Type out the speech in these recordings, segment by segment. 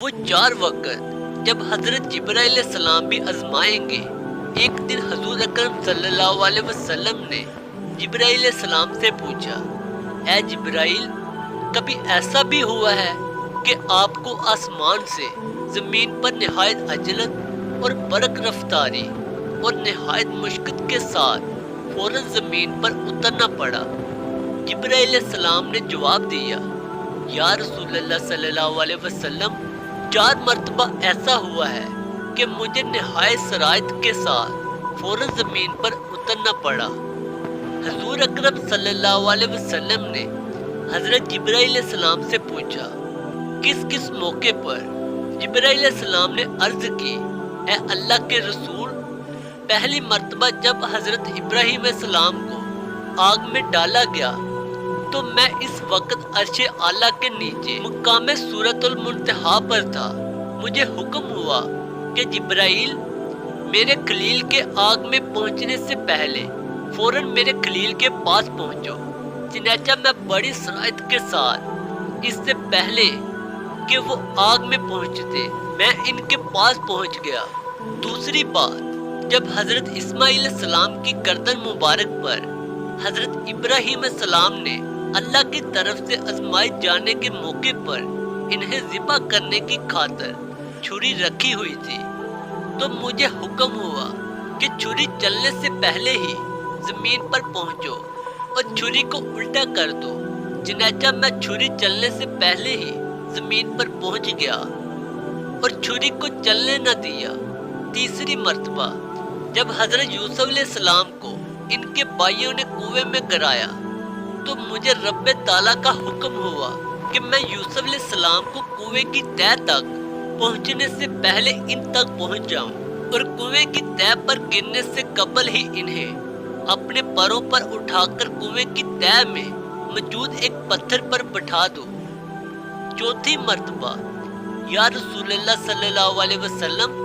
وہ 4 وقت جب حضرت جبرائیل السلام بھی آزمائیں گے۔ ایک دن حضور اکرم صلی اللہ علیہ وسلم نے جبرائیل السلام سے پوچھا، اے جبرائیل، کبھی ایسا بھی ہوا ہے کہ آپ کو آسمان سے زمین پر نہایت عجلت اور برق رفتاری اور نہایت مشقت کے ساتھ فوراً زمین پر اترنا پڑا؟ جبرائیل السلام نے جواب دیا، یا رسول اللہ صلی اللہ علیہ وسلم، 4 مرتبہ ایسا ہوا ہے کہ مجھے نہایت شرائط کے ساتھ فوراً زمین پر اترنا پڑا۔ حضور اکرم صلی اللہ علیہ وسلم نے حضرت جبرائیل السلام سے پوچھا، کس کس موقع پر؟ جبرائیل السلام نے عرض کی، اے اللہ کے رسول، پہلی مرتبہ جب حضرت ابراہیم السلام کو آگ میں ڈالا گیا تو میں اس وقت عرش اعلیٰ کے نیچے مقام سورۃ المنتہا پر تھا۔ مجھے حکم ہوا کہ جبرائیل، میرے خلیل کے آگ میں پہنچنے سے پہلے فوراً میرے خلیل کے پاس پہنچو۔ چنانچہ میں بڑی شرائط کے ساتھ اس سے پہلے کہ وہ آگ میں پہنچتے میں ان کے پاس پہنچ گیا۔ دوسری بات، جب حضرت اسماعیل السلام کی گردن مبارک پر حضرت ابراہیم السلام نے اللہ کی طرف سے آزمائے جانے کے موقع پر انہیں ذبح کرنے کی خاطر چھری رکھی ہوئی تھی تو مجھے حکم ہوا کہ چھری چلنے سے پہلے ہی زمین پر پہنچو اور چھری کو الٹا کر دو۔ چنانچہ میں چھری چلنے سے پہلے ہی زمین پر پہنچ گیا اور چھری کو چلنے نہ دیا۔ تیسری مرتبہ جب حضرت یوسف علیہ السلام کو ان کے بھائیوں نے کنویں میں گرایا تو مجھے رب تعالیٰ کا حکم ہوا کہ میں یوسف علیہ السلام کو کنویں کی تہہ تک پہنچنے سے پہلے ان تک پہنچ جاؤں اور کنویں کی تہہ پر گرنے سے قبل ہی انہیں اپنے پروں پر اٹھا کر کنویں کی تہہ میں موجود ایک پتھر پر بٹھا دوں۔ چوتھی مرتبہ، یا رسول اللہ صلی اللہ علیہ وسلم،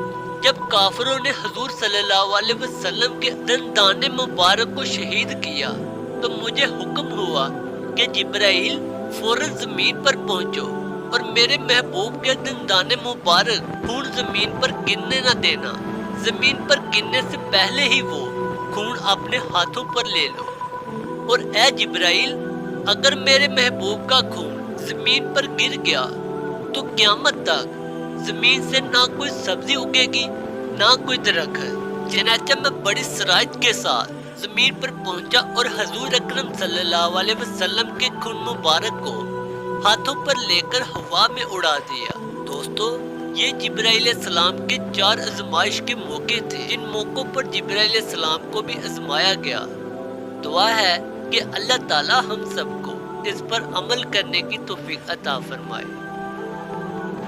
جب کافروں نے حضور صلی اللہ علیہ وسلم کے دندان مبارک کو شہید کیا تو مجھے حکم ہوا کہ جبرائیل، فوراً زمین پر پہنچو اور میرے محبوب کے دندان مبارک خون زمین پر گرنے نہ دینا۔ زمین پر گرنے سے پہلے ہی وہ خون اپنے ہاتھوں پر لے لو۔ اور اے جبرائیل، اگر میرے محبوب کا خون زمین پر گر گیا تو قیامت تک زمین سے نہ کوئی سبزی اگے گی نہ کوئی درخت۔ چنانچہ میں بڑی شرائط کے ساتھ زمین پر پہنچا اور حضور اکرم صلی اللہ علیہ وسلم کے خون مبارک کو ہاتھوں پر لے کر ہوا میں اڑا دیا۔ دوستو، یہ جبرائیل السلام کے 4 آزمائش کے موقع تھے جن موقعوں پر جبرائیل السلام کو بھی آزمایا گیا۔ دعا ہے کہ اللہ تعالی ہم سب کو اس پر عمل کرنے کی توفیق عطا فرمائے۔